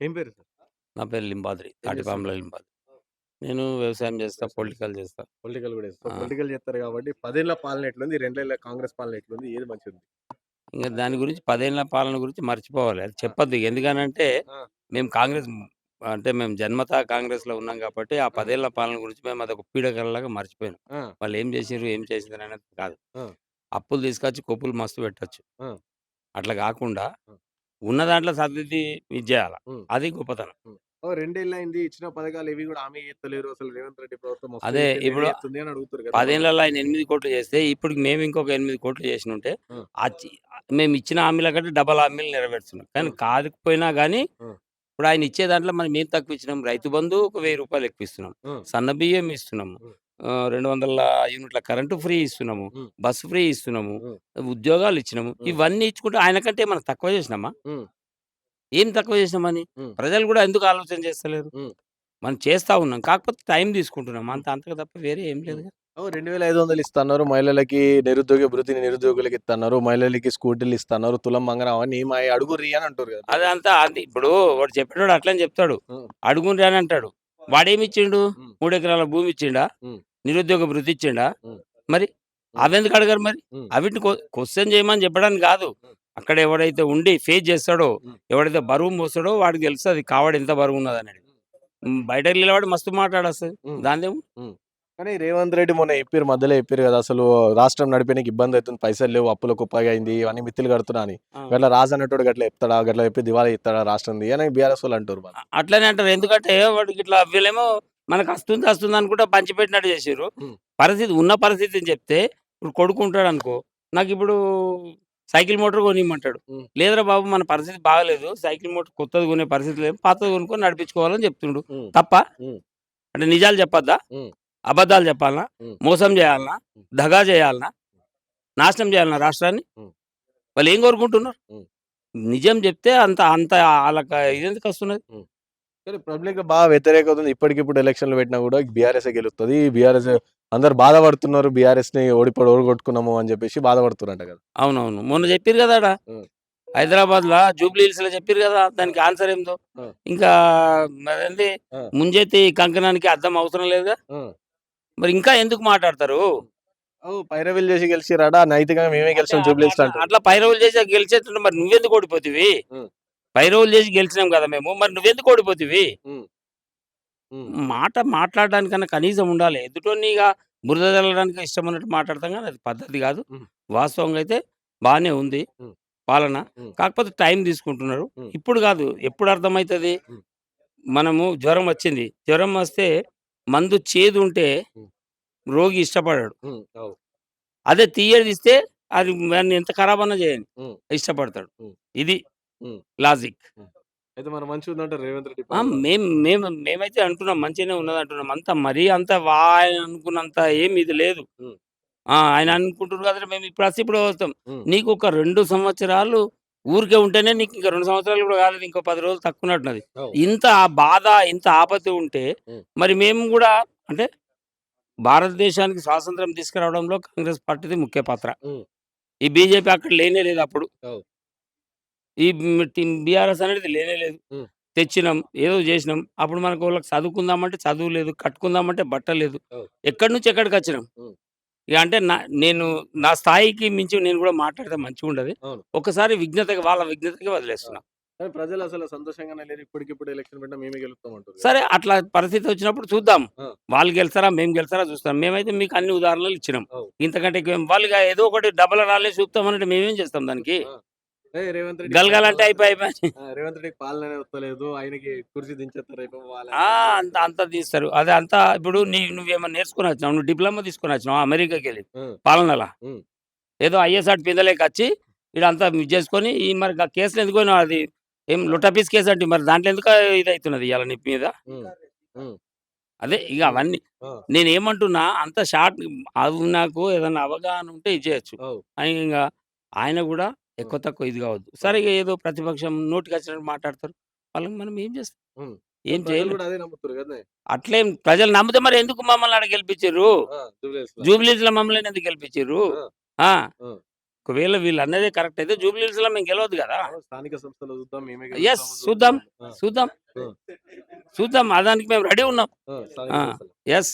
ఏం పేరు సార్? నా పేరు లింబాద్రి. ఏం తాటిపాముల చేస్తుంటారు? లింబాద్రి. నేను వ్యవసాయం చేస్తా, వ్యవసాయం పొలిటికల్ చేస్తుంటారు. చేస్తా. పొలిటికల్ గూడా చేస్తారు. ఆ! పొలిటికల్ చేస్తారు గాబట్టి 10 ఏళ్ల పాలన ఎట్లుంది? 2 ఏళ్ల కాంగ్రెస్ పాలన ఎట్లుంది? ఏది మంచిగుంది? ఇంక దాని గురించి 10 ఏళ్ల పాలన గురించి మర్చిపోవాలి. అది ఆ! చెప్పొద్దు. ఎందుకనంటే ఆ! మేము కాంగ్రెస్ అంటే మేము జన్మతా కాంగ్రెస్‌లో ఉన్నాం కాబట్టి ఆ ఆ! 10 ఏళ్ల పాలన గురించి మేము అదొక పీడకలలాగా మర్చిపోయినాం. ఆ! వాళ్ళేం చేసిర్రు, ఏం చేసిండ్రనేది కాదు. ఆ! అప్పులు తీసుకొచ్చి కొప్పులు మస్తు పెట్టొచ్చు. ఆ! అట్లా గాకుండా ఆ! ఉన్న దాంట్లో సర్దిద్ది ఇది జేయాల. హ్మ్. అది గొప్పతనం. హ్మ్. ఓహ్! 2 ఏళ్లయింది. ఇచ్చిన పథకాలు ఏవి గూడా హామీ చేత్తలేరు. అసలు రేవంత్ రెడ్డి ప్రభుత్వం మస్తు అదే చేసింది. ఏం ఇప్పుడు చేస్తుంది అని అడుగుతుర్రు గదా! 10 మన ఏళ్లలో ఆయన 8,00,00,000 చేస్తే, ఇప్పటికి మేము ఇంకొక 8,00,00,000 చేసుంటే, ఆ! చి మేమిచ్చిన హామీల కంటే డబల్ హామీలు నెరవేరుస్తున్నాం. ఆ! కానీ కాకపోయినా గానీ, ఆ! ఇప్పుడు ఆయన ఇచ్చే దాంట్లో మనం ఏం తక్కువ ఇచ్చినాం? రైతు బంధు ఒక రూ. 1000 ఎక్కువ ఇస్తున్నాం. ఆ! సన్నబియ్యం ఇస్తున్నాము. హ్మ్. 200 యూనిట్ల కరెంటు ఫ్రీ ఇస్తున్నాము. హ్మ్. బస్సు ఫ్రీ ఇస్తున్నాము. హ్మ్. ఉద్యోగాలు ఇచ్చినాము. హ్మ్. ఇవన్నీ ఇచ్చుకుంటే ఆయన కంటే ఏమన్నా తక్కువ చేసినామా? హ్మ్. ఏం తక్కువ చేసినామని? హ్మ్. ప్రజలు గూడా ఎందుకు ఆలోచన చేస్తలేరు? హ్మ్. మనం చేస్తా ఉన్నాం. కాకపోతే టైం తీసుకుంటున్నాం. హ్మ్. అంతకు తప్ప వేరే ఏం హ్మ్. లేదుగా. ఓహ్! 2,500 ఇస్తన్నారు. మహిళలకి నిరుద్యోగ భృతిని నిరుద్యోగులకి ఇత్తన్నారు. మహిళలకి స్కూటీలు ఇస్తన్నారు. తులం బంగారం అవన్నీ మాయి అడుగుర్రి అని అంటుర్రు గదా! ప్రజలు. అదంతా అది ఇప్పుడు వాడు చెప్పేటోడు అట్లనే చెప్తాడు. హ్మ్. అడుగుండ్రి అని అంటాడు. వాడేమిచ్చిండు? హ్మ్. 3 ఎకరాల భూమి ఇచ్చిండా? హ్మ్. నిరుద్యోగ భృతి ఇచ్చిండా? హ్మ్. మరి హ్మ్. అవెందుకు అడగరు మరి? హ్మ్. అవిటిని క్వెషన్ చేయమని చెప్పడానికి కాదు. హ్మ్. అక్కడ ఎవడైతే ఉండి ఫేస్ చేస్తాడో, హ్మ్. ఎవడైతే బరువు మోస్తాడో వాడికి తెలుస్తది కావడ ఎంత బరువున్నదనేది. హ్మ్. బయటకి నిలబడి మస్తు మాట్లాడొస్తది. హ్మ్. దానిదేముంది? హ్మ్. కానీ రేవంత్ రెడ్డి మొన్న చెప్పిర్రు. మధ్యలో చెప్పిర్రు గదా! అసలు రాష్ట్రం నడిపేనికి ఇబ్బందయితుంది. పైసలు లేవు. అప్పుల కుప్పగయింది. ఇవన్నీ మిత్తులు కడుతున్నా అని. ఆ! గట్ల రాజు అనేటోడు గట్ల చెప్తాడా? గట్ల చెప్పి దివాలా తీత్తాడా రాష్ట్రంది అని బీఆర్ఎస్ వోళ్ళు అంటుర్రు మళ్ళా. అట్లనే అంటారు. ఎందుకంటే వాడికి ఇట్లా వీళ్ళేమో మనకస్తుంది, అస్తుంది అనుకుంటా పంచిపెట్టినట్టు చేసిర్రు. హ్మ్. ఉన్న పరిస్థితిని చెప్తే ఇప్పుడు కొడుకుంటాడనుకో, నాకిప్పుడు సైకిల్ మోటార్ కొనియమంటాడు. హ్మ్. లేదురా బాబు మన పరిస్థితి బాగాలేదు. సైకిల్ మోటార్ కొత్తది కొనే పరిస్థితి లేదు. పాతది కొనుక్కొని నడిపించుకోవాలని చెప్తుండు. హ్మ్. తప్పా? హ్మ్. అంటే నిజాలు చెప్పొద్దా? హ్మ్. అబద్ధాలు చెప్పాలనా? హ్మ్. మోసం చేయాలనా? హ్మ్. దగా చేయాలనా? నాశనం చేయాలనా రాష్ట్రాన్ని? హ్మ్. వాళ్ళేం కోరుకుంటున్నారు? హ్మ్. నిజం చెప్తే అంత అంత ఆళ్ళకి ఇదెందుకొస్తున్నది? హ్మ్. కానీ పబ్లిక్‌లో బాగా వ్యతిరేకత ఉంది. ఇప్పటికిప్పుడు ఎలక్షన్‌లు పెట్టినా గూడా బీఆర్ఎస్సే గెలుస్తది. బీఆర్ఎస్ అందరూ బాధపడుతున్నారు. బీఆర్ఎస్‌ని ఓడగొట్టుకున్నాము అని జెప్పేసి బాధపడుతుర్రంట గదా! అవునవును. మొన్న చెప్పిర్రు గదా! ఆడ. హ్మ్. హైదరాబాద్‌ల జూబ్లీ హిల్స్‌లో చెప్పిర్రు గదా! దానికి ఆన్సర్ ఏందో. ఆ! ఇంకా మరేంది ఆ! ముంజేతి కంకణానికి అద్దం అవసరం లేదుగా. ఆ! మరి ఇంకా ఎందుకు మాట్లాడతారు? హ్మ్. ఓహ్! పైరవీలు జేసి గెలిచిర్రట. నైతికంగా మేమే అంటే గెలిచాం అట్లా జూబ్లీ హిల్స్‌లో అట్లా అంటుర్రు. అట్లా పైరవులు చేసి గెలిచేస్తుంటే మరి నువ్వెందుకు ఓడిపోతివి? హ్మ్. పైరవులు చేసి గెలిచినాం గదా మేము. మరి నువ్వెందుకు ఓడిపోతివి? హ్మ్. హ్మ్. మాట్లాడడానికన్నా కనీసం ఉండాలి. ఎదుటోన్ని ఇగ బురద జల్లడానికి ఇష్టమున్నట్టు మాట్లాడతాం గానీ అది పద్ధతి గాదు. హ్మ్. వాస్తవంగా అయితే బానే ఉంది హ్మ్. పాలన. హ్మ్. కాకపోతే టైం తీసుకుంటున్నారు. హ్మ్. ఇప్పుడు గాదు ఎప్పుడు అర్థమైతది? హ్మ్. మనము జ్వరం వచ్చింది. జ్వరం వస్తే మందు చేదుంటే హ్మ్. రోగి ఇష్టపడడు. హ్మ్. అవు. అదే తియ్యదిస్తే అది వాడిని ఎంత ఖరాబన్నా జేయని హ్మ్. ఇష్టపడతాడు. హ్మ్. ఇది హ్మ్. లాజిక్. హ్మ్. అయితే మరి మంచిగుందంటారు రేవంత్ రెడ్డి ఆ! పాలన. మేమైతే అంటున్నాం మంచిగానే ఉన్నదంటున్నాం. అంత మరీ అంత ఆయన అనుకున్నంత ఏమి ఇది లేదు. హ్మ్. ఆయన హ్మ్. అనుకుంటుర్రు గదా! మేము ఇప్పుడు వస్తాం. హ్మ్. నీకొక 2 సంవత్సరాలు ఊరికే ఉంటేనే నీకింక 2 సంవత్సరాలు గూడా కాలేదు. ఇంకో 10 రోజులు తక్కువున్నట్టున్నది. అవు. ఇంత బాధ, ఇంత ఆపత్తి ఉంటే హ్మ్. మరి మేము గూడా అంటే భారతదేశానికి స్వాతంత్రం తీసుకురావడంలో కాంగ్రెస్ పార్టీది ముఖ్య పాత్ర. హ్మ్. ఈ బీజేపీ అక్కడ లేనే లేదు అప్పుడు. అవు. ఈ బీఆర్ఎస్ అనేది లేనే లేదు. హ్మ్. తెచ్చినాం, హ్మ్. ఏదో జేసినాం. అప్పుడు మనకోళ్ళకి చదువుకుందామంటే చదువు లేదు. కట్టుకుందామంటే బట్టలు లేదు. అవు. ఎక్కడి నుంచి ఎక్కడికొచ్చినాం. హ్మ్. ఇగ అంటే నేను నా స్థాయికి మించి నేను గూడా మాట్లాడితే మంచిగుండదు. అవును. ఒక్కసారి వాళ్ళ విజ్ఞతకి ఆ! వదిలేస్తున్నా. కానీ ప్రజలసలు సంతోషంగానే లేరు. ఇప్పటికిప్పుడు ఎలక్షన్ పెట్టినా మేమే గెలుస్తాం అంటుర్రు గదా! సరే అట్లా పరిస్థితి వచ్చినప్పుడు చూద్దాం. ఆ! వాళ్ళు గెలుస్తారా? మేము గెలుస్తారా? చూస్తాం. మేమైతే మీకు అన్ని ఉదాహరణలు ఇచ్చినాం. అవు. ఇంతకంటే ఎక్కువేం వాళ్ళు ఇగ ఏదో ఒకటి డబల్ రాళ్ళేసి చూపుతామనంటే మేమేం చేస్తాం దానికి? ఆ! రేవంత్ రెడ్డికి గలగలంటే అయిపాయే. ఆ! రేవంత్ రెడ్డికి పాలననే వత్తలేదు. ఆయనకి కుర్చీ దించేత్తారు రేపు ఆ! వాళ్ళని అని అంత అంటుర్రు. అంత తీస్తారు. అదే అంతా ఇప్పుడు నువ్వేమన్నా నేర్చుకొనొచ్చినావా? నువ్వు డిప్లొమా తీసుకొనొచ్చినావా అమెరికాకెళ్ళి హ్మ్. పాలనల? హ్మ్. ఏదో ఐఎస్ఆర్ పిందెలేకొచ్చి ఈడంతా ఇది చేసుకొని ఈ మరి కేసులో ఎందుకు పోయినావు? అది ఏం లొట్టపీస్ కేసు అంటివి. మరి దాంట్లో ఎందుకు ఇదయితున్నది ఇయాల నీ మీద? హ్మ్. హ్మ్. అదే ఇగ హ్మ్. అవన్నీ. ఆ! నేనేమంటున్నా అంత అవి నాకు ఏదన్నా అవగాహన ఉంటే ఇది చేయొచ్చు. అవు. ఇంగ ఆయన గూడా హ్మ్. ఎక్కువ తక్కువ ఇది కావద్దు. సరే అవును. ఇగ ఏదో ప్రతిపక్షం నోటికొచ్చినట్టు మాట్లాడతారు. వాళ్ళకి మనం ఏం చేస్తాం? హ్మ్. కానీ ఏం ప్రజలు చేయలేం. గూడా అదే నమ్ముతుర్రు గదనే! అట్లేం ప్రజలు నమ్మితే మరి ఎందుకు మమ్మల్ని ఆడ గెలిపించిర్రు? ఆ! జూబ్లీహిల్స్‌ల. జూబ్లీస్‌లో మమ్మల్ని ఎందుకు గెలిపించిర్రు? ఆ! ఆ! ఆ! ఒకవేళ వీళ్ళు అన్నదే కరెక్ట్ అయితే జూబ్లీహిల్స్ లో మేము గెలవద్దు కదా. స్థానిక సంస్థలు చూద్దాం మేమే ఎస్ చూద్దాం చూద్దాం ఆ. చూద్దాం, అదానికి మేము రెడీ ఉన్నాం. స్థానిక ఆ, సంస్థలు ఎస్